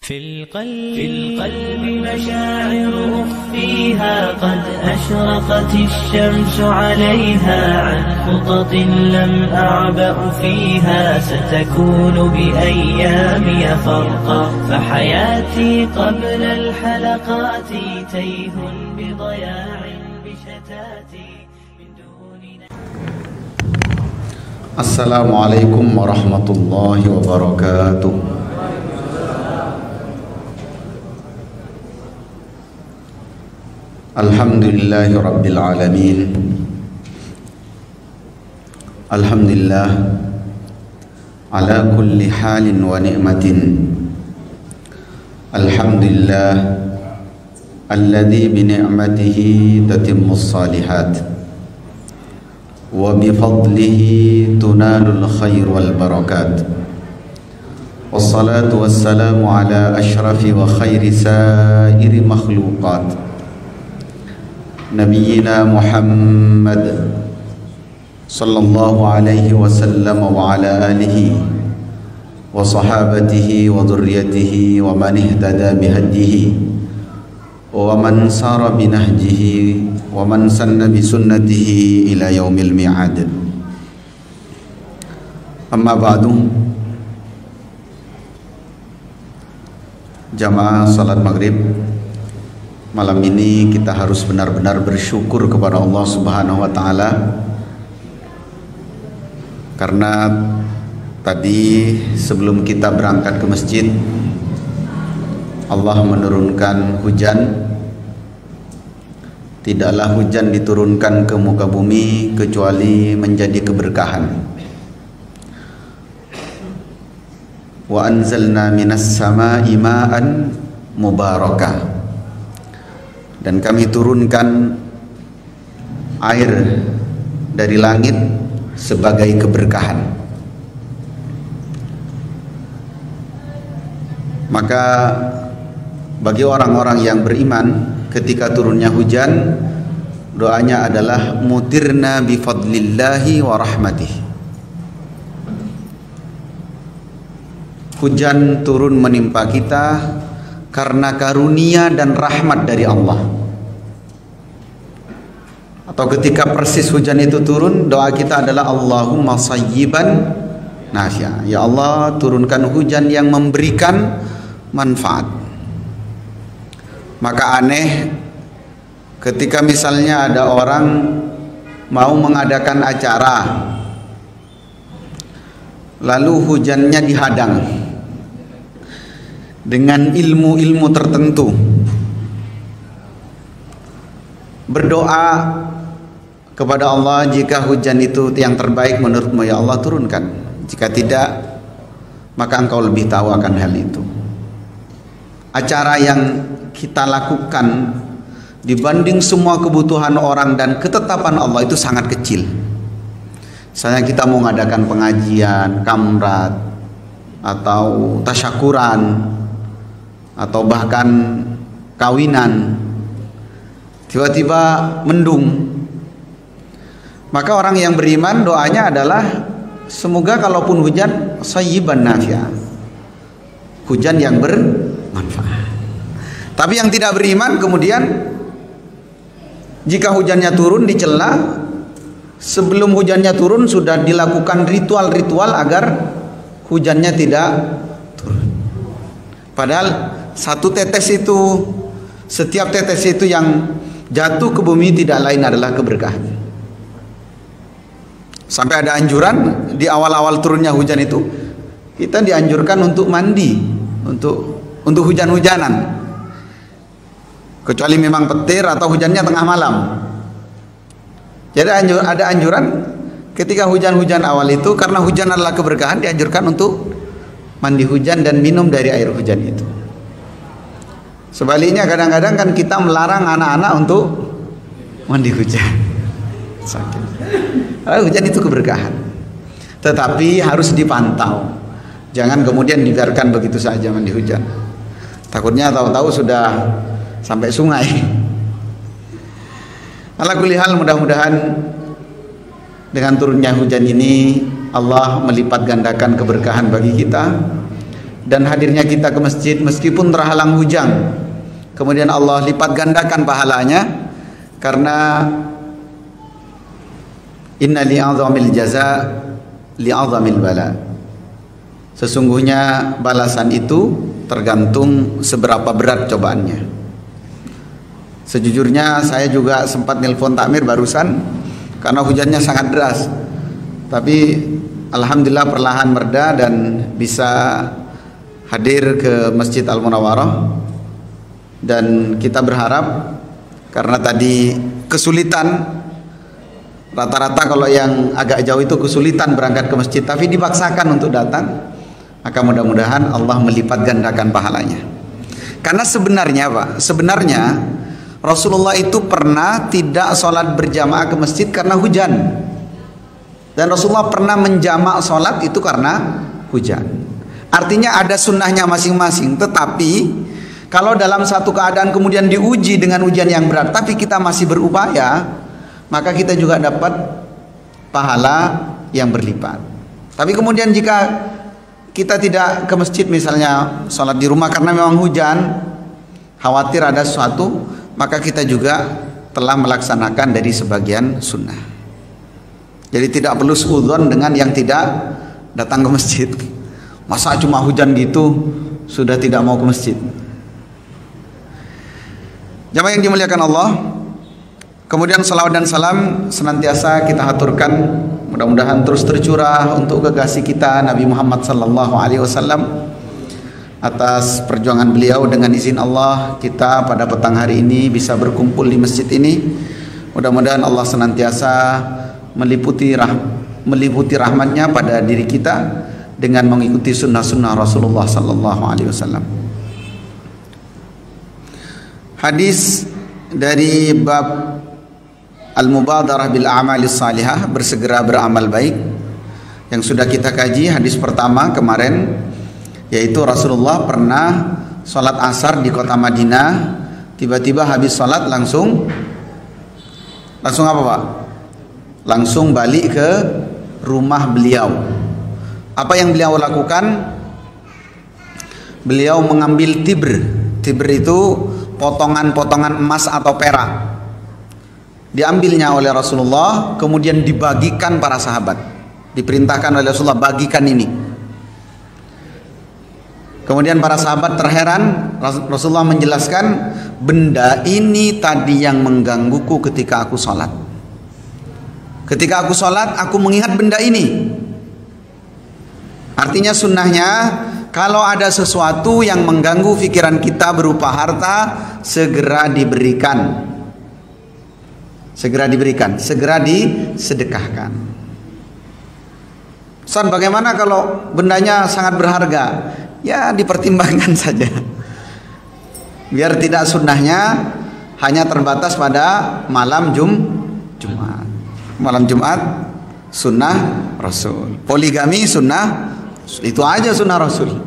في القلب مشاعر أخفيها قد أشرقت الشمس عليها عن خطط لم أعبأ فيها ستكون بأيامي فرقا فحياتي قبل الحلقات تيه بضياع بشتاتي من دوننا. السلام عليكم ورحمة الله وبركاته. Alhamdulillahi Rabbil Alamin. Alhamdulillah ala kulli halin wa ni'matin. Alhamdulillah alladhi bi ni'matihi tatimmus salihat wa bi fadlihi tunalul khair wal barakat. Wassalatu wassalamu ala ashrafi wa khairi sairi makhluqat Nabiyyina Muhammad sallallahu alaihi wasallam wa ala alihi wa sahabatihi wa dhurriyyatihi wa man ihtada bihadihi wa man sara binahjihi wa man sanna bisunnatihi ila yaumil mi'ad. Amma ba'du. Jamaah salat maghrib, malam ini kita harus benar-benar bersyukur kepada Allah Subhanahu wa taala karena tadi sebelum kita berangkat ke masjid Allah menurunkan hujan. Tidaklah hujan diturunkan ke muka bumi kecuali menjadi keberkahan. Wa anzalna minas samaa'i ma'an mubarakah. Dan kami turunkan air dari langit sebagai keberkahan. Maka bagi orang-orang yang beriman, ketika turunnya hujan, doanya adalah mutirna bi fadlillahi wa rahmatih. Hujan turun menimpa kita karena karunia dan rahmat dari Allah. Atau ketika persis hujan itu turun, doa kita adalah Allahumma sayyiban nafi'a. Ya Allah, turunkan hujan yang memberikan manfaat. Maka aneh ketika misalnya ada orang mau mengadakan acara lalu hujannya dihadang dengan ilmu-ilmu tertentu, berdoa kepada Allah, jika hujan itu yang terbaik menurutmu ya Allah turunkan, jika tidak maka engkau lebih tahu akan hal itu. Acara yang kita lakukan dibanding semua kebutuhan orang dan ketetapan Allah itu sangat kecil. Misalnya kita mau mengadakan pengajian, kamrat, atau tasyakuran, atau bahkan kawinan, tiba-tiba mendung, maka orang yang beriman doanya adalah semoga kalaupun hujan sayyiban nafi'a, hujan yang bermanfaat. Tapi yang tidak beriman kemudian jika hujannya turun dicela, sebelum hujannya turun sudah dilakukan ritual-ritual agar hujannya tidak turun. Padahal satu tetes itu, setiap tetes itu yang jatuh ke bumi tidak lain adalah keberkahan. Sampai ada anjuran di awal-awal turunnya hujan itu kita dianjurkan untuk mandi, untuk hujan-hujanan. Kecuali memang petir atau hujannya tengah malam. Jadi ada anjuran ketika hujan-hujan awal itu, karena hujan adalah keberkahan, dianjurkan untuk mandi hujan dan minum dari air hujan itu. Sebaliknya kadang-kadang kan kita melarang anak-anak untuk mandi hujan. Sakit. Hujan itu keberkahan, tetapi harus dipantau. Jangan kemudian dibiarkan begitu saja mandi hujan. Takutnya tahu-tahu sudah sampai sungai. Ala kulli hal, mudah-mudahan dengan turunnya hujan ini Allah melipat gandakan keberkahan bagi kita dan hadirnya kita ke masjid meskipun terhalang hujan, kemudian Allah lipat gandakan pahalanya, karena inna li'azamil jaza li'azamil bala. Sesungguhnya balasan itu tergantung seberapa berat cobaannya. Sejujurnya saya juga sempat nelpon takmir barusan karena hujannya sangat deras, tapi alhamdulillah perlahan mereda dan bisa hadir ke Masjid Al-Munawwarah. Dan kita berharap, karena tadi kesulitan, rata-rata kalau yang agak jauh itu kesulitan berangkat ke masjid tapi dipaksakan untuk datang, maka mudah-mudahan Allah melipat gandakan pahalanya. Karena sebenarnya Pak, sebenarnya Rasulullah itu pernah tidak sholat berjamaah ke masjid karena hujan, dan Rasulullah pernah menjamak sholat itu karena hujan. Artinya ada sunnahnya masing-masing. Tetapi kalau dalam satu keadaan kemudian diuji dengan hujan yang berat tapi kita masih berupaya, maka kita juga dapat pahala yang berlipat. Tapi kemudian jika kita tidak ke masjid, misalnya sholat di rumah karena memang hujan, khawatir ada sesuatu, maka kita juga telah melaksanakan dari sebagian sunnah. Jadi tidak perlu suudzon dengan yang tidak datang ke masjid. Masa cuma hujan gitu sudah tidak mau ke masjid? Jamaah yang dimuliakan Allah, kemudian salawat dan salam senantiasa kita haturkan, mudah-mudahan terus tercurah untuk kekasih kita Nabi Muhammad sallallahu alaihi wasallam. Atas perjuangan beliau, dengan izin Allah kita pada petang hari ini bisa berkumpul di masjid ini. Mudah-mudahan Allah senantiasa meliputi rahmatnya pada diri kita dengan mengikuti sunnah-sunnah Rasulullah sallallahu alaihi wasallam. Hadis dari bab Al-Mubadarah bil a'malis salihah, bersegera beramal baik, yang sudah kita kaji hadis pertama kemarin, yaitu Rasulullah pernah sholat asar di kota Madinah, tiba-tiba habis sholat langsung apa Pak? Langsung balik ke rumah beliau. Apa yang beliau lakukan? Beliau mengambil tibr. Tibr itu potongan-potongan emas atau perak. Diambilnya oleh Rasulullah, kemudian dibagikan para sahabat. Diperintahkan oleh Rasulullah, bagikan ini. Kemudian para sahabat terheran. Rasulullah menjelaskan, benda ini tadi yang menggangguku ketika aku sholat. Ketika aku sholat, aku mengingat benda ini. Artinya sunnahnya, kalau ada sesuatu yang mengganggu pikiran kita berupa harta, segera diberikan. Segera diberikan, segera disedekahkan. Ustaz, bagaimana kalau bendanya sangat berharga? Ya dipertimbangkan saja. Biar tidak sunnahnya hanya terbatas pada malam Jumat. Malam Jumat sunnah Rasul. Poligami sunnah, itu aja sunnah Rasul.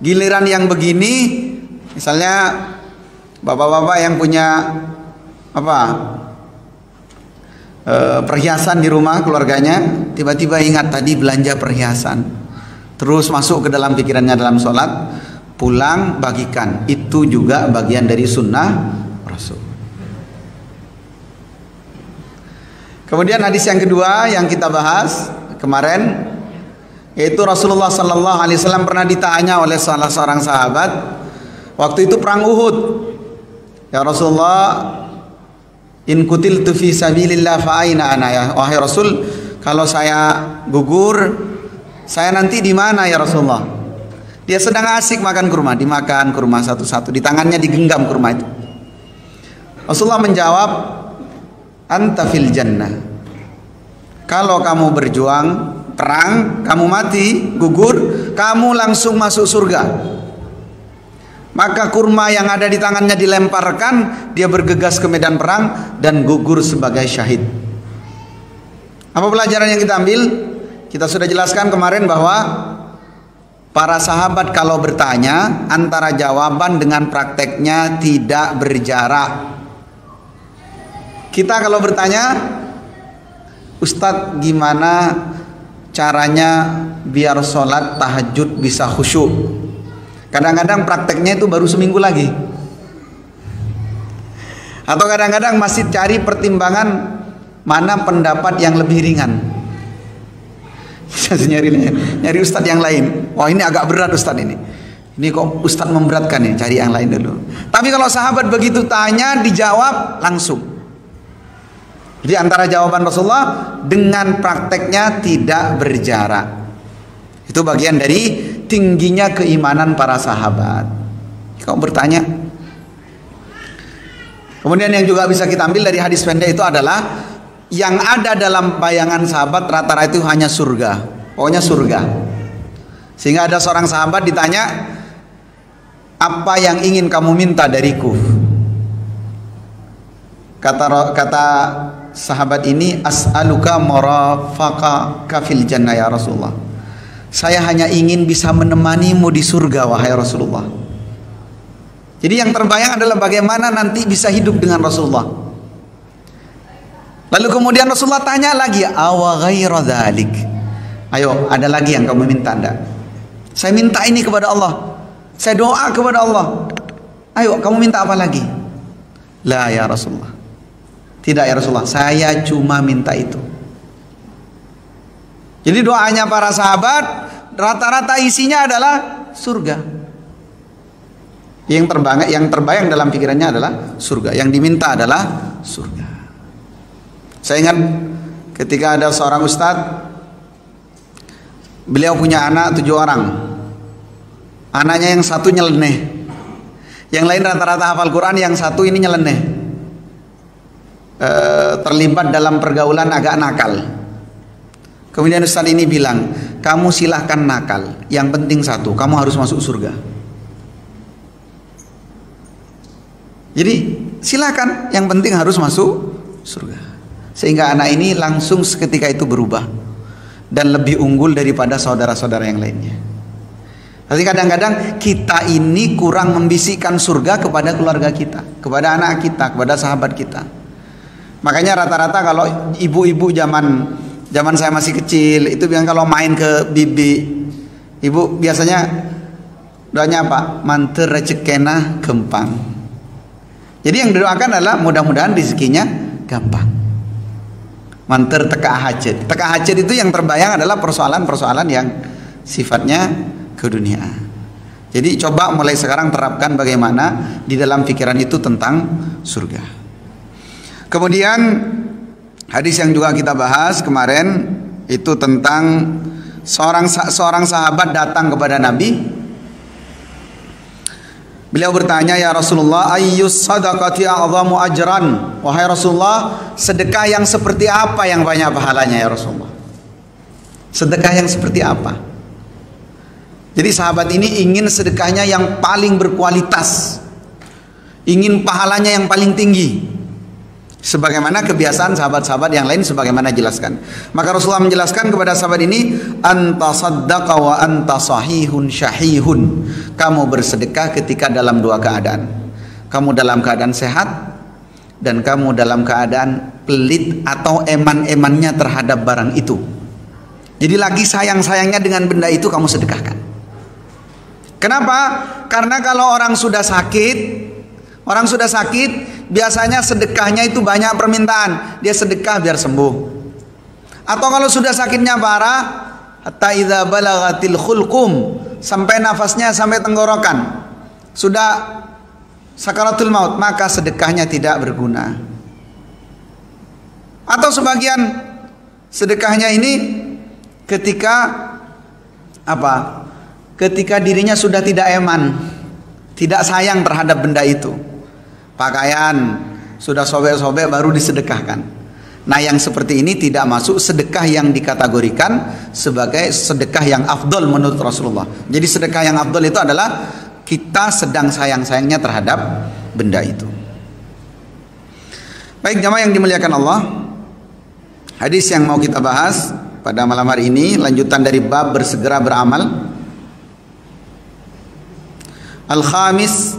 Giliran yang begini, misalnya bapak-bapak yang punya perhiasan di rumah keluarganya, tiba-tiba ingat tadi belanja perhiasan, terus masuk ke dalam pikirannya dalam sholat, pulang bagikan. Itu juga bagian dari sunnah Rasul. Kemudian hadis yang kedua yang kita bahas kemarin, yaitu Rasulullah sallallahu alaihi wasallam pernah ditanya oleh salah seorang sahabat waktu itu perang Uhud. Ya Rasulullah, in kutiltu fi sabilillah fa aina ana, ya wahai Rasul, kalau saya gugur, saya nanti di mana ya Rasulullah? Dia sedang asik makan kurma, dimakan kurma satu-satu, di tangannya digenggam kurma itu. Rasulullah menjawab, anta fil jannah. Kalau kamu berjuang perang, kamu mati, gugur, kamu langsung masuk surga. Maka kurma yang ada di tangannya dilemparkan, dia bergegas ke medan perang dan gugur sebagai syahid. Apa pelajaran yang kita ambil? Kita sudah jelaskan kemarin bahwa para sahabat kalau bertanya, antara jawaban dengan prakteknya tidak berjarak. Kita kalau bertanya, Ustadz gimana caranya biar sholat tahajud bisa khusyuk? Kadang-kadang prakteknya itu baru seminggu lagi. Atau kadang-kadang masih cari pertimbangan mana pendapat yang lebih ringan. nyari ustadz yang lain. Wah, ini agak berat ustadz ini. Ini kok ustadz memberatkan nih, cari yang lain dulu. Tapi kalau sahabat begitu tanya, dijawab langsung. Jadi antara jawaban Rasulullah dengan prakteknya tidak berjarak. Itu bagian dari tingginya keimanan para sahabat. Kau bertanya. Kemudian yang juga bisa kita ambil dari hadis pendek itu adalah yang ada dalam bayangan sahabat rata-rata itu hanya surga. Pokoknya surga. Sehingga ada seorang sahabat ditanya, apa yang ingin kamu minta dariku? Kata sahabat ini, as'aluka marafaqaka fil jannah ya Rasulullah. Saya hanya ingin bisa menemanimu di surga wahai Rasulullah. Jadi yang terbayang adalah bagaimana nanti bisa hidup dengan Rasulullah. Lalu kemudian Rasulullah tanya lagi, awa ghaira dzalik. Ayo, ada lagi yang kamu minta enggak? Saya minta ini kepada Allah. Saya doa kepada Allah. Ayo, kamu minta apa lagi? La ya Rasulullah. Tidak ya Rasulullah, saya cuma minta itu. Jadi doanya para sahabat rata-rata isinya adalah surga. Yang terbayang dalam pikirannya adalah surga. Yang diminta adalah surga. Saya ingat ketika ada seorang ustadz, beliau punya anak 7 orang. Anaknya yang satu nyeleneh, yang lain rata-rata hafal Quran, yang satu ini nyeleneh, terlibat dalam pergaulan agak nakal. Kemudian ustadz ini bilang, kamu silahkan nakal, yang penting satu, kamu harus masuk surga. Jadi silakan, yang penting harus masuk surga. Sehingga anak ini langsung seketika itu berubah dan lebih unggul daripada saudara-saudara yang lainnya. Tapi kadang-kadang kita ini kurang membisikkan surga kepada keluarga kita, kepada anak kita, kepada sahabat kita. Makanya rata-rata kalau ibu-ibu zaman saya masih kecil itu bilang kalau main ke bibi, ibu biasanya doanya apa? Manter rezekena gempang. Jadi yang didoakan adalah mudah-mudahan rezekinya gampang. Manter teka hajat. Teka hajat itu yang terbayang adalah persoalan-persoalan yang sifatnya keduniaan. Jadi coba mulai sekarang terapkan bagaimana di dalam pikiran itu tentang surga. Kemudian hadis yang juga kita bahas kemarin itu tentang seorang sahabat datang kepada Nabi. Beliau bertanya, ya Rasulullah, ayyus sadaqati a'zamu ajran? Wahai Rasulullah, sedekah yang seperti apa yang banyak pahalanya ya Rasulullah? Sedekah yang seperti apa? Jadi sahabat ini ingin sedekahnya yang paling berkualitas, ingin pahalanya yang paling tinggi, sebagaimana kebiasaan sahabat-sahabat yang lain sebagaimana jelaskan. Maka Rasulullah menjelaskan kepada sahabat ini, anta saddaqa wa anta sahihun syahihun. Kamu bersedekah ketika dalam 2 keadaan. Kamu dalam keadaan sehat dan kamu dalam keadaan pelit atau eman-emannya terhadap barang itu. Jadi lagi sayang-sayangnya dengan benda itu kamu sedekahkan. Kenapa? Karena kalau orang sudah sakit biasanya sedekahnya itu banyak permintaan. Dia sedekah biar sembuh. Atau kalau sudah sakitnya parah, hatta idza balagatil khulqum, sampai nafasnya sampai tenggorokan, sudah sakaratul maut, maka sedekahnya tidak berguna. Atau sebagian sedekahnya ini ketika apa? Ketika dirinya sudah tidak eman, tidak sayang terhadap benda itu. Pakaian sudah sobek-sobek baru disedekahkan. Nah, yang seperti ini tidak masuk sedekah yang dikategorikan sebagai sedekah yang afdol menurut Rasulullah. Jadi sedekah yang afdol itu adalah kita sedang sayang-sayangnya terhadap benda itu. Baik jamaah yang dimuliakan Allah, hadis yang mau kita bahas pada malam hari ini lanjutan dari bab bersegera beramal. Al-Khamis,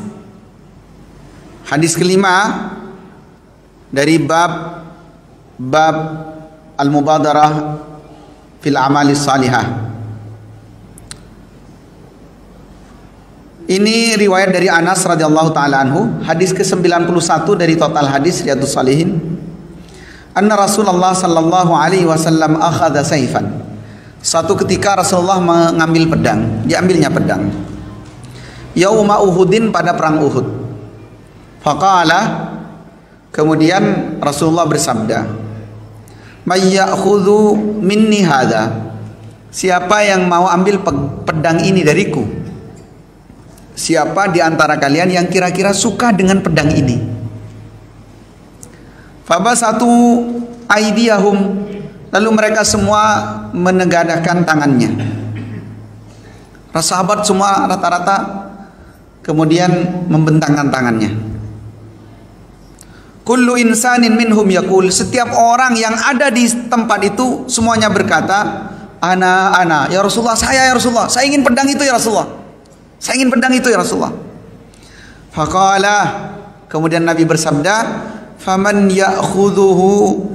hadis kelima dari bab al-mubadarah fil amali salihah. Ini riwayat dari Anas radhiyallahu taala anhu, hadis ke-91 dari total hadis Riyadhus Shalihin. Anna Rasulullah sallallahu alaihi wasallam akhadha saifan. Suatu ketika Rasulullah mengambil pedang, diambilnya pedang. Yauma Uhudin, pada perang Uhud. Faqala, kemudian Rasulullah bersabda, "May ya'khudhu minni hadha?" Siapa yang mau ambil pedang ini dariku? Siapa di antara kalian yang kira-kira suka dengan pedang ini? Fabasatu aydiyahum, lalu mereka semua menegadahkan tangannya. Para sahabat semua rata-rata kemudian membentangkan tangannya. Kullu insanin minhum yaqul, setiap orang yang ada di tempat itu semuanya berkata, ana ya Rasulullah, saya ya Rasulullah, saya ingin pedang itu ya Rasulullah. Saya ingin pedang itu ya Rasulullah. Faqala, kemudian Nabi bersabda, faman ya'khudhuhu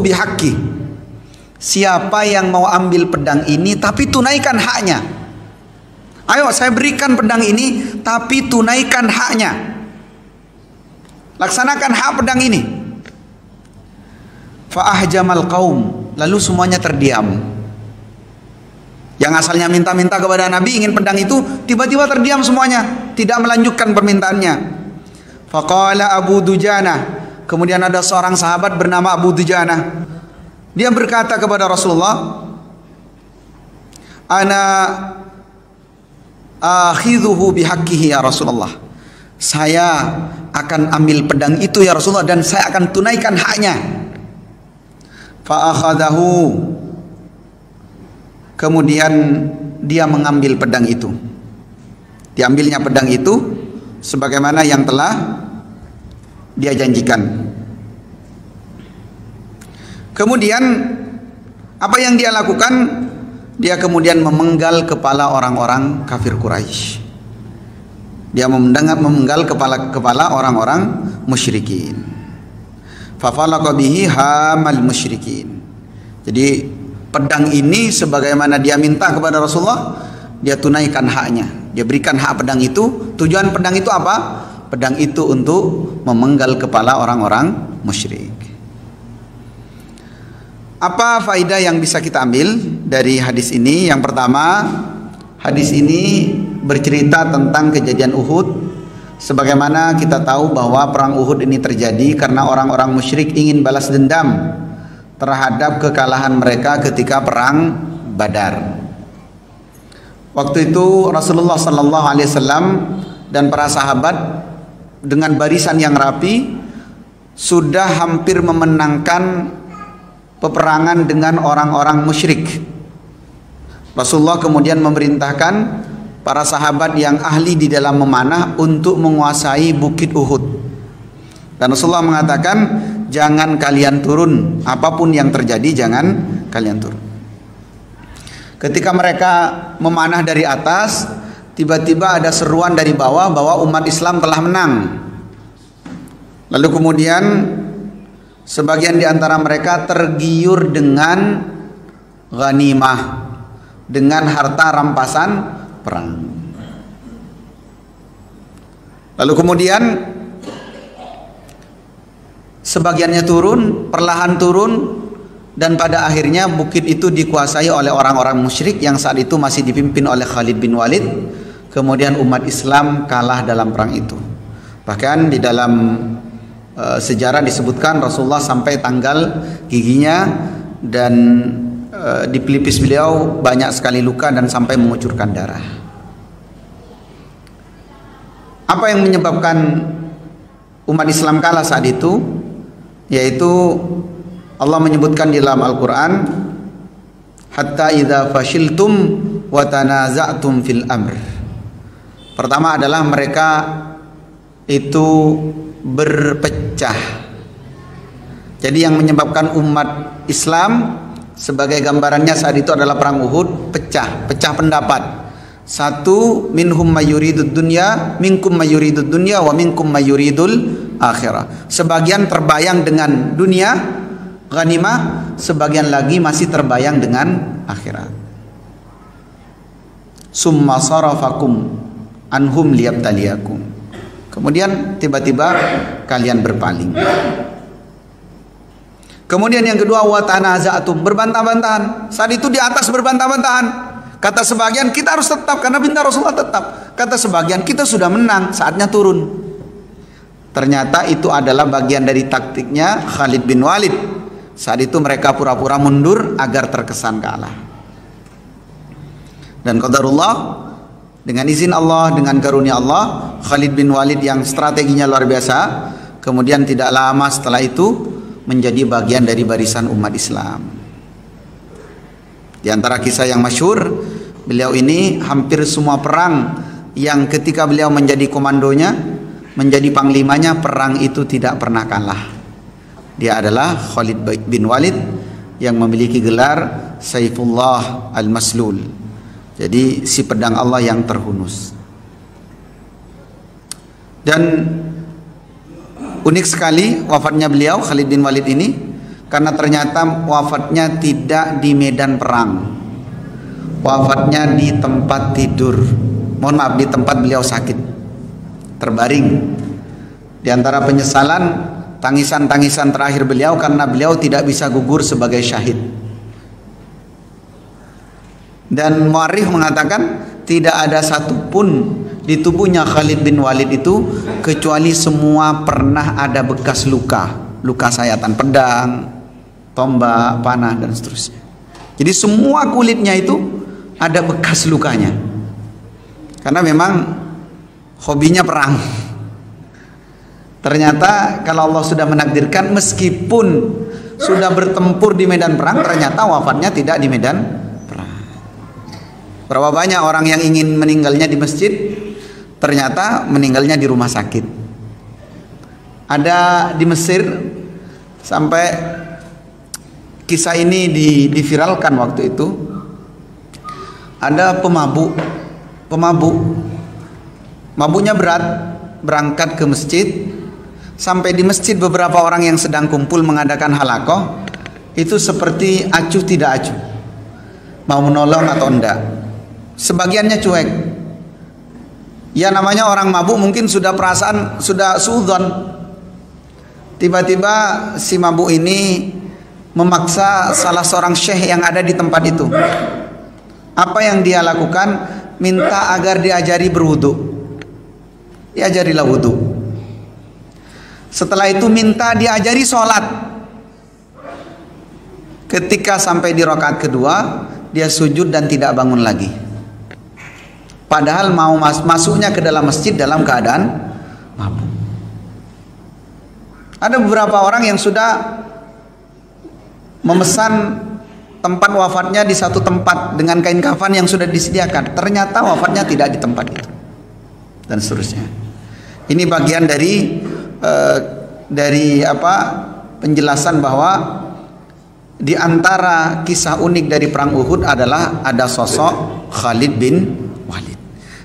bihaqqi. Siapa yang mau ambil pedang ini tapi tunaikan haknya. Ayo saya berikan pedang ini tapi tunaikan haknya. Laksanakan hak pedang ini. Fa ahjamal qaum, lalu semuanya terdiam. Yang asalnya minta-minta kepada Nabi ingin pedang itu, tiba-tiba terdiam semuanya, tidak melanjutkan permintaannya. Faqala Abu Dujana, kemudian ada seorang sahabat bernama Abu Dujana. Dia berkata kepada Rasulullah, ana akhidhuhu bihaqqihi ya Rasulullah. Saya akan ambil pedang itu ya Rasulullah, dan saya akan tunaikan haknya. Fa akhadahu, kemudian dia mengambil pedang itu. Diambilnya pedang itu sebagaimana yang telah dia janjikan. Kemudian apa yang dia lakukan? Dia kemudian memenggal kepala orang-orang kafir Quraisy. Dia memenggal kepala orang-orang musyrikin. Fafalaqa bihi hamal musyrikin. Jadi pedang ini sebagaimana dia minta kepada Rasulullah, dia tunaikan haknya. Dia berikan hak pedang itu. Tujuan pedang itu apa? Pedang itu untuk memenggal kepala orang-orang musyrik. Apa faedah yang bisa kita ambil dari hadis ini? Yang pertama, hadis ini bercerita tentang kejadian Uhud. Sebagaimana kita tahu bahwa perang Uhud ini terjadi karena orang-orang musyrik ingin balas dendam terhadap kekalahan mereka ketika perang Badar. Waktu itu Rasulullah sallallahu alaihi wasallam dan para sahabat dengan barisan yang rapi sudah hampir memenangkan peperangan dengan orang-orang musyrik. Rasulullah kemudian memerintahkan para sahabat yang ahli di dalam memanah untuk menguasai bukit Uhud. Dan Rasulullah mengatakan, jangan kalian turun, apapun yang terjadi jangan kalian turun. Ketika mereka memanah dari atas, tiba-tiba ada seruan dari bawah bahwa umat Islam telah menang. Lalu kemudian sebagian di antara mereka tergiur dengan ghanimah, dengan harta rampasan perang. Lalu kemudian sebagiannya turun, perlahan turun, dan pada akhirnya bukit itu dikuasai oleh orang-orang musyrik yang saat itu masih dipimpin oleh Khalid bin Walid. Kemudian umat Islam kalah dalam perang itu. Bahkan di dalam sejarah disebutkan Rasulullah sampai tanggal giginya, dan di pelipis beliau banyak sekali luka dan sampai mengucurkan darah. Apa yang menyebabkan umat Islam kalah saat itu? Yaitu Allah menyebutkan di dalam Al-Quran, hatta idza fashiltum wa tanaza'tum fil amr. Pertama adalah mereka itu berpecah. Jadi yang menyebabkan umat Islam sebagai gambarannya saat itu adalah perang Uhud, pecah pendapat. Satu, minhum mayuridud dunya, minkum mayuridud dunya, wa minkum mayuridul akhirah. Sebagian terbayang dengan dunia, ghanimah, sebagian lagi masih terbayang dengan akhirat. Summa sarafakum anhum liyabtaliyakum. Kemudian tiba-tiba kalian berpaling. Kemudian yang kedua, wa tanaza'tum, berbantah-bantahan. Saat itu di atas berbantah-bantahan. Kata sebagian, kita harus tetap karena perintah Rasulullah tetap. Kata sebagian, kita sudah menang, saatnya turun. Ternyata itu adalah bagian dari taktiknya Khalid bin Walid. Saat itu mereka pura-pura mundur agar terkesan kalah. Dan qadarullah, dengan izin Allah, dengan karunia Allah, Khalid bin Walid yang strateginya luar biasa, kemudian tidak lama setelah itu menjadi bagian dari barisan umat Islam. Di antara kisah yang masyhur, beliau ini hampir semua perang yang ketika beliau menjadi komandonya, menjadi panglimanya, perang itu tidak pernah kalah. Dia adalah Khalid bin Walid yang memiliki gelar Saifullah al-Maslul. Jadi si pedang Allah yang terhunus. Dan unik sekali wafatnya beliau Khalid bin Walid ini, karena ternyata wafatnya tidak di medan perang. Wafatnya di tempat tidur. Mohon maaf, di tempat beliau sakit, terbaring. Di antara penyesalan, tangisan-tangisan terakhir beliau karena beliau tidak bisa gugur sebagai syahid. Dan muarikh mengatakan tidak ada satupun di tubuhnya Khalid bin Walid itu kecuali semua pernah ada bekas luka, luka sayatan pedang, tombak, panah dan seterusnya. Jadi semua kulitnya itu ada bekas lukanya. Karena memang hobinya perang. Ternyata kalau Allah sudah menakdirkan, meskipun sudah bertempur di medan perang, ternyata wafatnya tidak di medan perang. Berapa banyak orang yang ingin meninggalnya di masjid, ternyata meninggalnya di rumah sakit. Ada di Mesir, sampai kisah ini diviralkan waktu itu. Ada pemabuk, mabuknya berat, berangkat ke masjid. Sampai di masjid beberapa orang yang sedang kumpul mengadakan halakoh, itu seperti acuh tidak acuh, mau menolong atau enggak. Sebagiannya cuek. Ya namanya orang mabuk mungkin sudah perasaan, sudah suudzon. Tiba-tiba si mabuk ini memaksa salah seorang syekh yang ada di tempat itu. Apa yang dia lakukan? Minta agar diajari berwudu. Diajarilah wudu. Setelah itu minta diajari sholat. Ketika sampai di rakaat kedua, dia sujud dan tidak bangun lagi. Padahal mau masuknya ke dalam masjid dalam keadaan mabuk. Ada beberapa orang yang sudah memesan tempat wafatnya di satu tempat dengan kain kafan yang sudah disediakan. Ternyata wafatnya tidak di tempat itu, dan seterusnya. Ini bagian dari penjelasan bahwa di antara kisah unik dari perang Uhud adalah ada sosok Khalid bin Walid.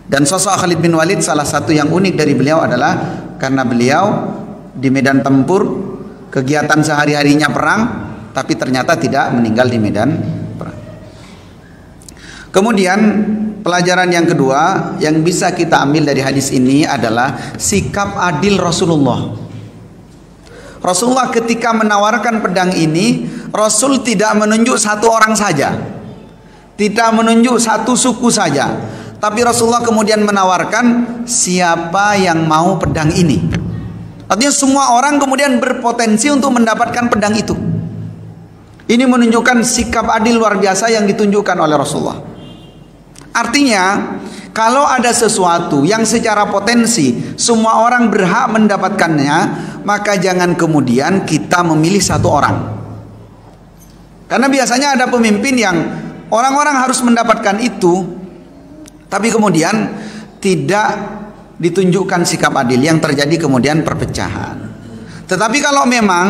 Dan sosok Khalid bin Walid, salah satu yang unik dari beliau adalah karena beliau di medan tempur, kegiatan sehari-harinya perang, tapi ternyata tidak meninggal di medan perang. Kemudian pelajaran yang kedua yang bisa kita ambil dari hadis ini adalah sikap adil Rasulullah. Rasulullah ketika menawarkan pedang ini, Rasul tidak menunjuk satu orang saja, tidak menunjuk satu suku saja, tapi Rasulullah kemudian menawarkan siapa yang mau pedang ini. Artinya semua orang kemudian berpotensi untuk mendapatkan pedang itu. Ini menunjukkan sikap adil luar biasa yang ditunjukkan oleh Rasulullah. Artinya kalau ada sesuatu yang secara potensi semua orang berhak mendapatkannya, maka jangan kemudian kita memilih satu orang. Karena biasanya ada pemimpin yang orang-orang harus mendapatkan itu, tapi kemudian tidak ditunjukkan sikap adil, yang terjadi kemudian perpecahan. Tetapi kalau memang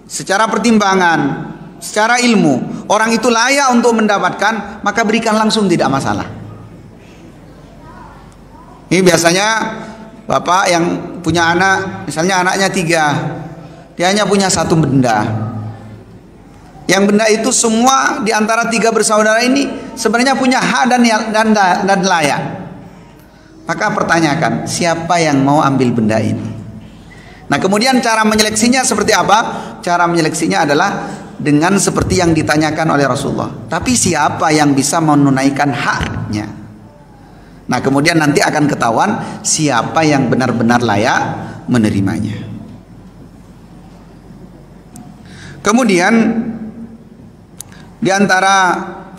secara pertimbangan, secara ilmu, orang itu layak untuk mendapatkan, maka berikan langsung, tidak masalah. Ini biasanya bapak yang punya anak, misalnya anaknya 3, dia hanya punya satu benda. Yang benda itu semua di antara 3 bersaudara ini sebenarnya punya hak dan layak. Maka pertanyakan, siapa yang mau ambil benda ini? Nah, kemudian cara menyeleksinya seperti apa? Cara menyeleksinya adalah dengan seperti yang ditanyakan oleh Rasulullah. Tapi siapa yang bisa menunaikan haknya? Nah, kemudian nanti akan ketahuan siapa yang benar-benar layak menerimanya. Kemudian di antara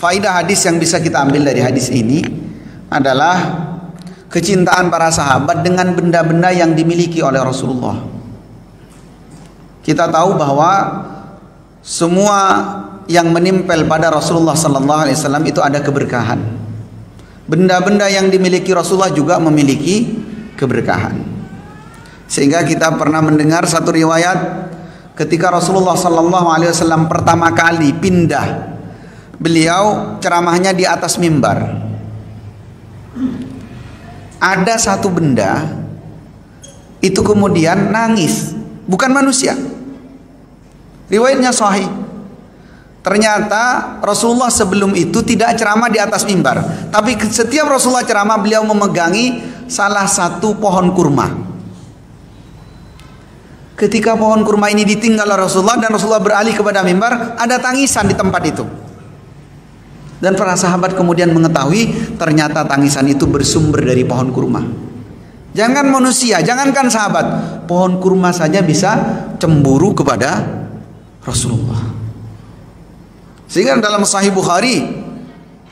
faidah hadis yang bisa kita ambil dari hadis ini adalah kecintaan para sahabat dengan benda-benda yang dimiliki oleh Rasulullah. Kita tahu bahwa semua yang menempel pada Rasulullah sallallahu alaihi wasallam itu ada keberkahan. Benda-benda yang dimiliki Rasulullah juga memiliki keberkahan. Sehingga kita pernah mendengar satu riwayat ketika Rasulullah sallallahu alaihi wasallam pertama kali pindah, beliau ceramahnya di atas mimbar. Ada satu benda itu kemudian nangis, bukan manusia. Riwayatnya sahih. Ternyata Rasulullah sebelum itu tidak ceramah di atas mimbar, tapi setiap Rasulullah ceramah beliau memegangi salah satu pohon kurma. Ketika pohon kurma ini ditinggal oleh Rasulullah dan Rasulullah beralih kepada mimbar, ada tangisan di tempat itu. Dan para sahabat kemudian mengetahui ternyata tangisan itu bersumber dari pohon kurma. Jangan manusia, jangankan sahabat, pohon kurma saja bisa cemburu kepada Rasulullah. Sehingga dalam Sahih Bukhari,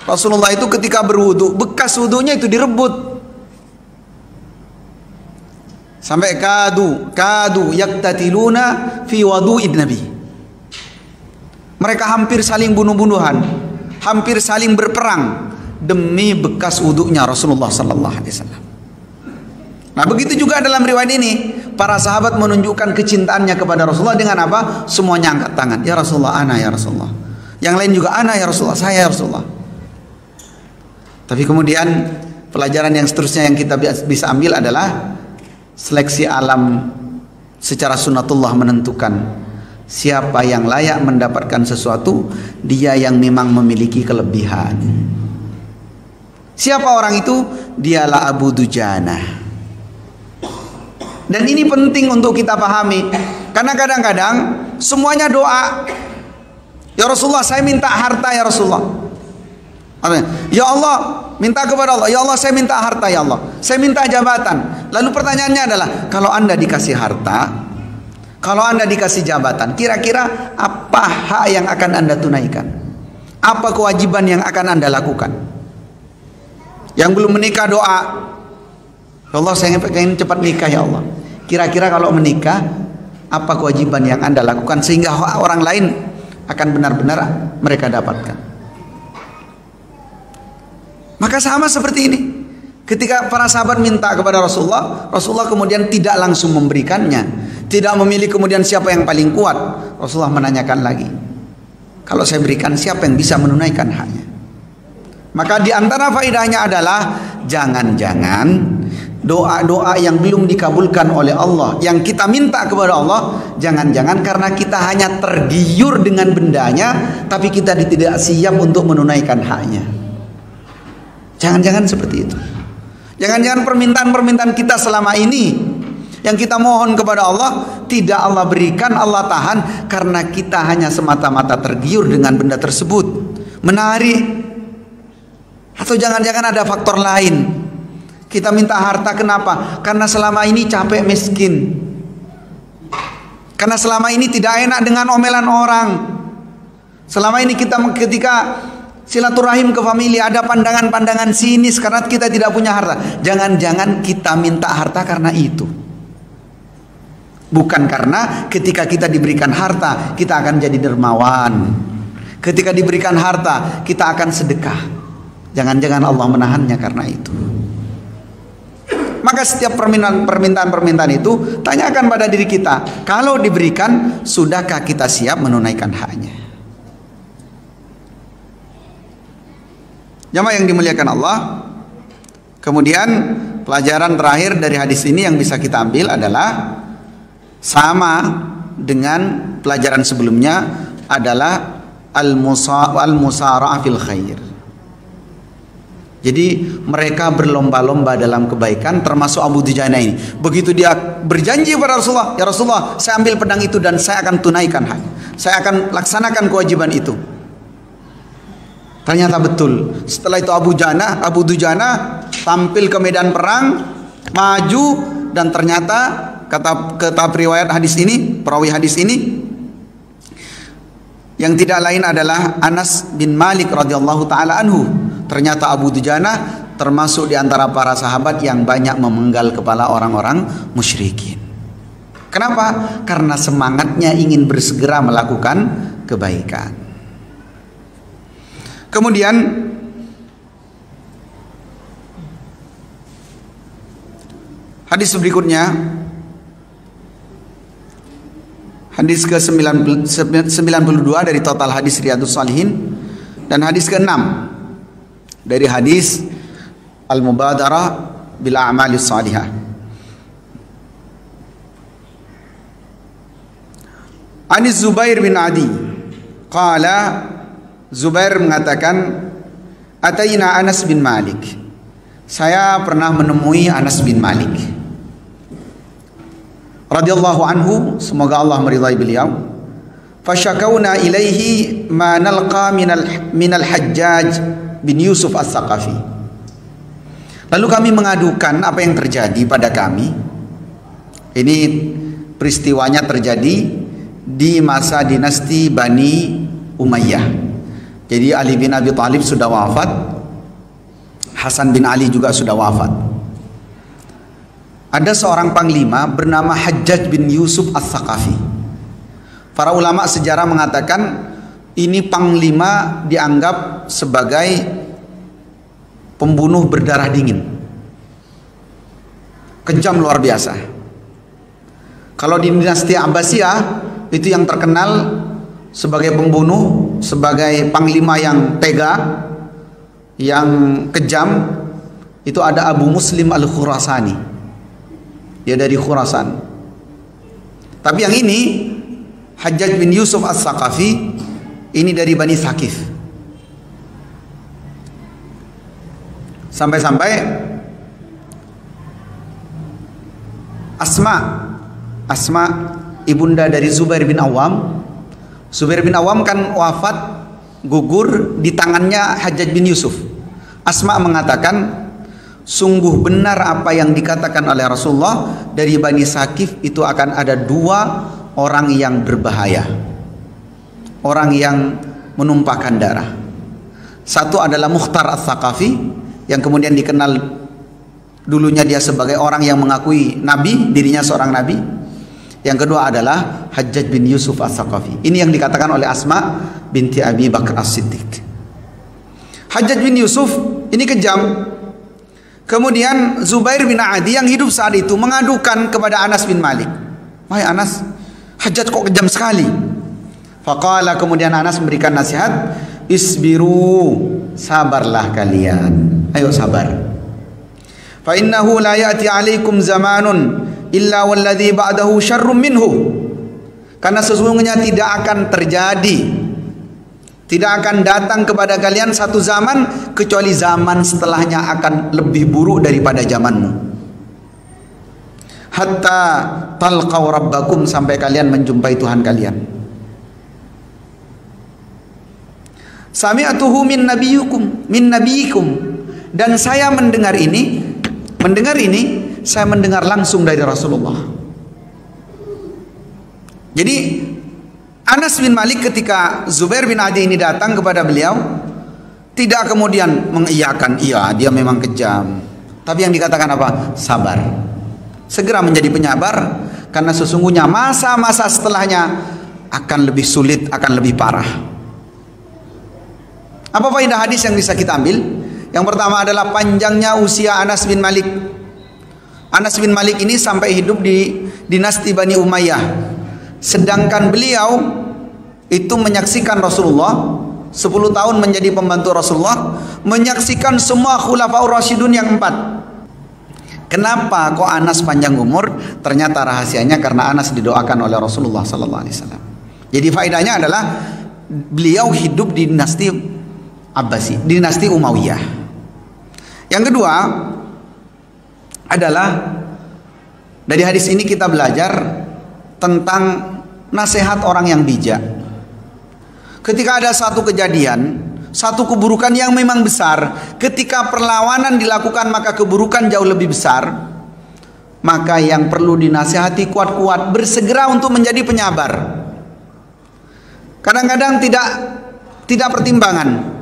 Rasulullah itu ketika berwudu, bekas wudunya itu direbut. Sampai kadu yaktatiluna fi wudu'in Nabi. Mereka hampir saling bunuh-bunuhan, hampir saling berperang demi bekas wudunya Rasulullah sallallahu alaihi wasallam. Nah, begitu juga dalam riwayat ini, para sahabat menunjukkan kecintaannya kepada Rasulullah dengan apa? Semuanya angkat tangan. Ya Rasulullah, ana ya Rasulullah. Yang lain juga ana ya Rasulullah, saya ya Rasulullah. Tapi kemudian pelajaran yang seterusnya yang kita bisa ambil adalah seleksi alam secara sunnatullah menentukan siapa yang layak mendapatkan sesuatu, dia yang memang memiliki kelebihan. Siapa orang itu? Dialah Abu Dujana. Dan ini penting untuk kita pahami, karena kadang-kadang semuanya doa. Ya Rasulullah, saya minta harta ya Rasulullah. Ya Allah, minta kepada Allah. Ya Allah, saya minta harta ya Allah. Saya minta jabatan. Lalu pertanyaannya adalah, kalau Anda dikasih harta, kalau Anda dikasih jabatan, kira-kira apa hak yang akan Anda tunaikan? Apa kewajiban yang akan Anda lakukan? Yang belum menikah doa, ya Allah, saya ingin cepat nikah ya Allah. Kira-kira kalau menikah, apa kewajiban yang Anda lakukan sehingga orang lain akan benar-benar mereka dapatkan? Maka sama seperti ini. Ketika para sahabat minta kepada Rasulullah, Rasulullah kemudian tidak langsung memberikannya, tidak memilih kemudian siapa yang paling kuat. Rasulullah menanyakan lagi, kalau saya berikan, siapa yang bisa menunaikan haknya? Maka di antara faedahnya adalah jangan-jangan doa-doa yang belum dikabulkan oleh Allah, yang kita minta kepada Allah, jangan-jangan karena kita hanya tergiur dengan bendanya, tapi kita tidak siap untuk menunaikan haknya. Jangan-jangan seperti itu. Jangan-jangan permintaan-permintaan kita selama ini yang kita mohon kepada Allah, tidak Allah berikan, Allah tahan karena kita hanya semata-mata tergiur dengan benda tersebut, menarik. Atau jangan-jangan ada faktor lain. Kita minta harta kenapa? Karena selama ini capek miskin. Karena selama ini tidak enak dengan omelan orang. Selama ini kita ketika silaturahim ke famili ada pandangan-pandangan sinis karena kita tidak punya harta. Jangan-jangan kita minta harta karena itu. Bukan karena ketika kita diberikan harta kita akan jadi dermawan. Ketika diberikan harta kita akan sedekah. Jangan-jangan Allah menahannya karena itu. Maka setiap permintaan itu tanyakan pada diri kita, kalau diberikan, sudahkah kita siap menunaikan haknya? Jamaah yang dimuliakan Allah. Kemudian pelajaran terakhir dari hadis ini yang bisa kita ambil adalah sama dengan pelajaran sebelumnya, adalah al-musara'ah fil khair. Jadi mereka berlomba-lomba dalam kebaikan, termasuk Abu Dujana ini. Begitu dia berjanji pada Rasulullah, ya Rasulullah, saya ambil pedang itu dan saya akan tunaikan hak. Saya akan laksanakan kewajiban itu. Ternyata betul. Setelah itu Abu Dujana tampil ke medan perang, maju, dan ternyata kata riwayat hadis ini, perawi hadis ini, yang tidak lain adalah Anas bin Malik radhiyallahu taala anhu. Ternyata Abu Dujana termasuk di antara para sahabat yang banyak memenggal kepala orang-orang musyrikin. Kenapa? Karena semangatnya ingin bersegera melakukan kebaikan. Kemudian hadis berikutnya, hadis ke-92 dari total hadis Riyadhus Shalihin, dan hadis ke-6 dari hadis Al-Mubadarah bil A'malis Salihah. Anis Zubair bin Adi qala, Zubair mengatakan, ataina Anas bin Malik, saya pernah menemui Anas bin Malik radhiyallahu anhu, semoga Allah meridai beliau. Fasyakauna ilaihi ma nalqa minal Hajjaj bin Yusuf As-Saqafi. Lalu kami mengadukan apa yang terjadi pada kami. Ini peristiwanya terjadi di masa dinasti Bani Umayyah. Jadi Ali bin Abi Thalib sudah wafat, Hasan bin Ali juga sudah wafat. Ada seorang panglima bernama Hajjaj bin Yusuf As-Saqafi. Para ulama sejarah mengatakan ini panglima dianggap sebagai pembunuh berdarah dingin, kejam luar biasa. Kalau di dinasti Abbasiyah itu yang terkenal sebagai pembunuh, sebagai panglima yang tega, yang kejam, itu ada Abu Muslim Al-Khurasani. Dia dari Khurasan. Tapi yang ini Hajjaj bin Yusuf As-Saqafi, ini dari Bani Thaqif. Sampai-sampai Asma ibunda dari Zubair bin Awam. Zubair bin Awam kan wafat, gugur di tangannya Hajjaj bin Yusuf. Asma mengatakan, sungguh benar apa yang dikatakan oleh Rasulullah, dari Bani Thaqif itu akan ada 2 orang yang berbahaya, orang yang menumpahkan darah. Satu adalah Mukhtar As-Saqafi, yang kemudian dikenal dulunya dia sebagai orang yang mengakui nabi, dirinya seorang nabi. Yang kedua adalah Hajjaj bin Yusuf As-Saqafi. Ini yang dikatakan oleh Asma binti Abi Bakar As-Siddiq. Hajjaj bin Yusuf ini kejam. Kemudian Zubair bin Adi yang hidup saat itu mengadukan kepada Anas bin Malik, wahai Anas, Hajjaj kok kejam sekali. Faqala, kemudian Anas memberikan nasihat, isbiru, sabarlah kalian, ayo sabar. Fa innahu la ya'ti 'alaikum zamanun illa walladhi ba'dahu syarrum minhu. Karena sesungguhnya tidak akan terjadi, tidak akan datang kepada kalian satu zaman kecuali zaman setelahnya akan lebih buruk daripada zamanmu. Hatta talqaw rabbakum, sampai kalian menjumpai Tuhan kalian. Sami'atuhu min nabiyikum, dan saya mendengar ini, saya mendengar langsung dari Rasulullah. Jadi Anas bin Malik ketika Zubair bin Adi ini datang kepada beliau, tidak kemudian mengiyakan, iya dia memang kejam, tapi yang dikatakan apa? Sabar, segera menjadi penyabar, karena sesungguhnya masa-masa setelahnya akan lebih sulit, akan lebih parah. Apa faedah hadis yang bisa kita ambil? Yang pertama adalah panjangnya usia Anas bin Malik. Anas bin Malik ini sampai hidup di dinasti Bani Umayyah, sedangkan beliau itu menyaksikan Rasulullah 10 tahun menjadi pembantu Rasulullah, menyaksikan semua khulafaur rasyidun yang 4. Kenapa kok Anas panjang umur? Ternyata rahasianya karena Anas didoakan oleh Rasulullah sallallahu alaihi wasallam. Jadi faedahnya adalah beliau hidup di dinasti Abbasi, dinasti Umayyah. Yang kedua adalah dari hadis ini kita belajar tentang nasihat orang yang bijak. Ketika ada satu kejadian, satu keburukan yang memang besar, ketika perlawanan dilakukan maka keburukan jauh lebih besar, maka yang perlu dinasihati kuat-kuat, bersegera untuk menjadi penyabar. Kadang-kadang tidak pertimbangan.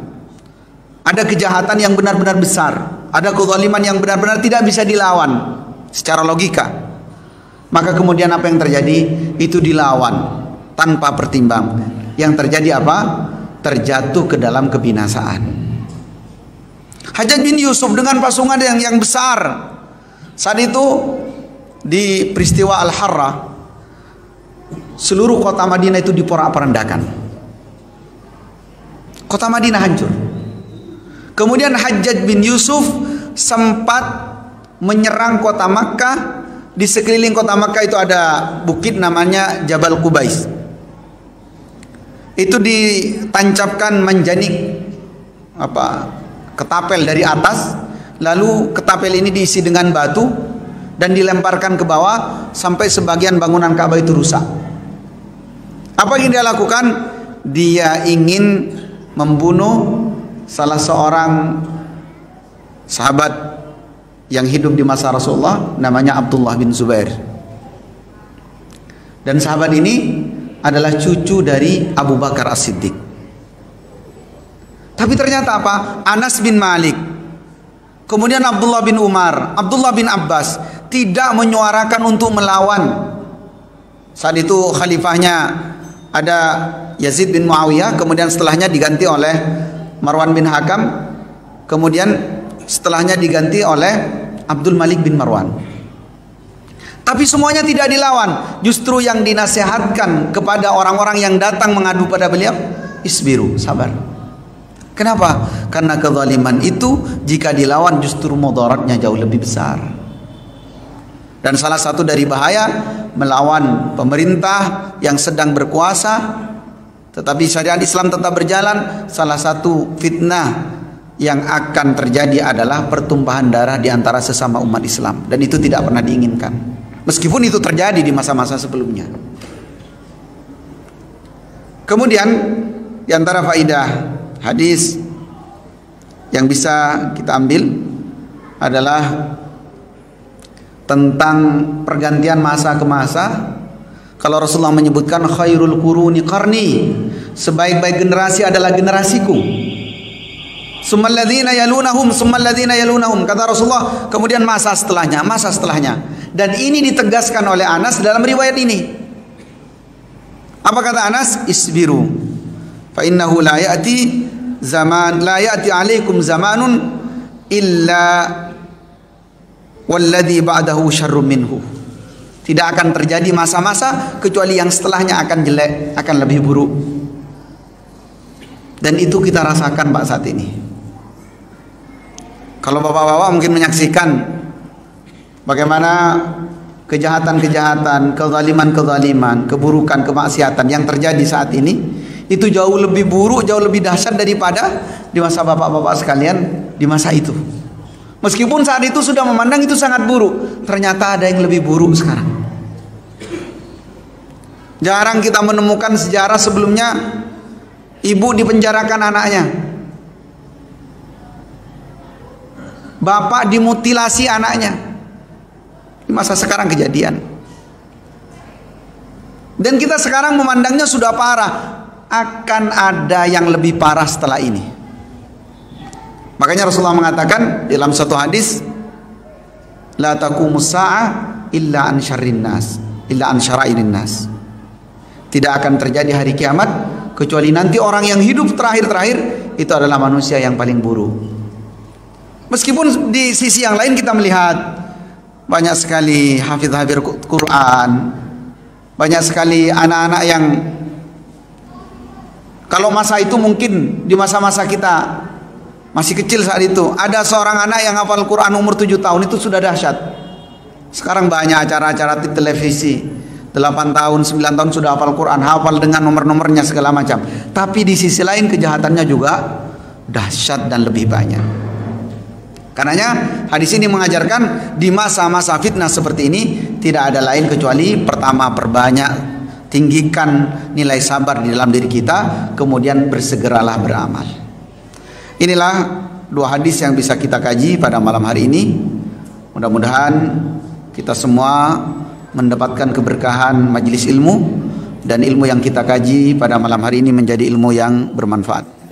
Ada kejahatan yang benar-benar besar, ada kezaliman yang benar-benar tidak bisa dilawan secara logika. Maka kemudian apa yang terjadi? Itu dilawan tanpa pertimbang. Yang terjadi apa? Terjatuh ke dalam kebinasaan. Hajjaj bin Yusuf dengan pasukan yang besar. Saat itu di peristiwa Al-Harrah, seluruh kota Madinah itu diporak-porandakan. Kota Madinah hancur. Kemudian Hajjaj bin Yusuf sempat menyerang kota Makkah. Di sekeliling kota Makkah itu ada bukit namanya Jabal Qubais. Itu ditancapkan manjanik ketapel dari atas, lalu ketapel ini diisi dengan batu dan dilemparkan ke bawah sampai sebagian bangunan Ka'bah itu rusak. Apa yang dia lakukan? Dia ingin membunuh salah seorang sahabat yang hidup di masa Rasulullah, namanya Abdullah bin Zubair. Dan sahabat ini adalah cucu dari Abu Bakar As-Siddiq. Tapi ternyata apa? Anas bin Malik, kemudian Abdullah bin Umar, Abdullah bin Abbas tidak menyuarakan untuk melawan. Saat itu khalifahnya ada Yazid bin Muawiyah, kemudian setelahnya diganti oleh Marwan bin Hakam, kemudian setelahnya diganti oleh Abdul Malik bin Marwan. Tapi semuanya tidak dilawan. Justru yang dinasihatkan kepada orang-orang yang datang mengadu pada beliau, isbiru, sabar. Kenapa? Karena kezaliman itu jika dilawan justru mudaratnya jauh lebih besar. Dan salah satu dari bahaya melawan pemerintah yang sedang berkuasa, tetapi syariat Islam tetap berjalan, salah satu fitnah yang akan terjadi adalah pertumpahan darah di antara sesama umat Islam. Dan itu tidak pernah diinginkan. Meskipun itu terjadi di masa-masa sebelumnya. Kemudian di antara faidah hadis yang bisa kita ambil adalah tentang pergantian masa ke masa. Kalau Rasulullah menyebutkan khairul quruni qarni, sebaik-baik generasi adalah generasiku. Summalladzina yalunahum, summalladzina yalunahum, kata Rasulullah, kemudian masa setelahnya, masa setelahnya. Dan ini ditegaskan oleh Anas dalam riwayat ini. Apa kata Anas? Isbiru fa innahu la ya'ti zaman, la ya'ti 'alaikum zamanun illa walladzi ba'dahu syarrun minhu. Tidak akan terjadi masa-masa kecuali yang setelahnya akan jelek, akan lebih buruk. Dan itu kita rasakan Pak saat ini. Kalau bapak-bapak mungkin menyaksikan bagaimana kejahatan-kejahatan, kezaliman-kezaliman, keburukan, kemaksiatan yang terjadi saat ini, itu jauh lebih buruk, jauh lebih dahsyat daripada di masa bapak-bapak sekalian di masa itu. Meskipun saat itu sudah memandang itu sangat buruk, ternyata ada yang lebih buruk sekarang. Jarang kita menemukan sejarah sebelumnya ibu dipenjarakan anaknya, bapak dimutilasi anaknya. Di masa sekarang kejadian. Dan kita sekarang memandangnya sudah parah. Akan ada yang lebih parah setelah ini. Makanya Rasulullah mengatakan dalam satu hadis, la taqumus sa'ah illa an syarrin nas, illa an syara'irin nas. Tidak akan terjadi hari kiamat kecuali nanti orang yang hidup terakhir-terakhir itu adalah manusia yang paling buruk. Meskipun di sisi yang lain kita melihat banyak sekali hafiz-hafiz Quran, banyak sekali anak-anak yang kalau masa itu mungkin di masa-masa kita masih kecil saat itu, ada seorang anak yang hafal Quran umur 7 tahun itu sudah dahsyat. Sekarang banyak acara-acara di televisi, 8 tahun, 9 tahun sudah hafal Quran, hafal dengan nomor-nomornya segala macam. Tapi di sisi lain kejahatannya juga dahsyat dan lebih banyak. Karenanya hadis ini mengajarkan di masa-masa fitnah seperti ini tidak ada lain kecuali pertama perbanyak tinggikan nilai sabar di dalam diri kita, kemudian bersegeralah beramal. Inilah dua hadis yang bisa kita kaji pada malam hari ini. Mudah-mudahan kita semua mendapatkan keberkahan majelis ilmu dan ilmu yang kita kaji pada malam hari ini menjadi ilmu yang bermanfaat.